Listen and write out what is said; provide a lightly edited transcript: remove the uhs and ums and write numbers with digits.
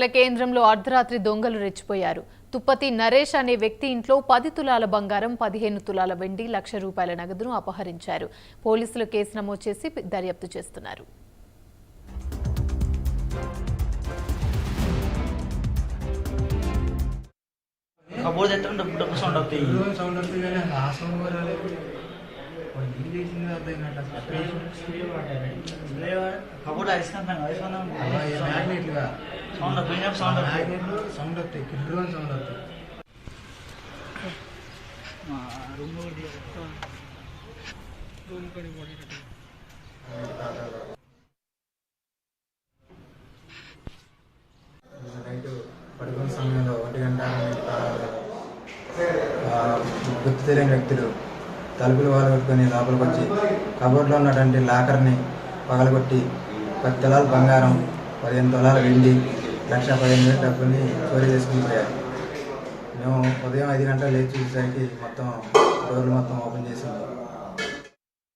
కేంద్రంలో అర్ధరాత్రి దొంగలు రెచ్చిపోయారు. తుప్పతి నరేష్ అనే వ్యక్తి ఇంట్లో 10 తులాల బంగారం, 15 తులాల వెండి, ₹1,00,000 నగదును అపహరించారు. పోలీసులు కేసు నమోదు చేసి దర్యాప్తు చేస్తున్నారు. కబోర్డ్ అరిసినంత సౌండ్ వస్తాయి కిడ్రో సౌండ్ వస్తాయి నైట్ పడుకున్న సమయంలో 1 గంట గుర్తు తెలియని వ్యక్తులు తలుపులు వాళ్ళు కొట్టుకొని లోపలికి వచ్చి కబోర్డ్లో ఉన్నటువంటి లాకర్ని పగలగొట్టి 10 తులాల బంగారం, 15 తులాల వెండి, ₹1,15,000 డబ్బుని చోరీ చేసుకుని పోయారు. మేము ఉదయం 5 గంటలు లేచి చూసేసరికి మొత్తం డోర్లు మొత్తం ఓపెన్ చేసింది.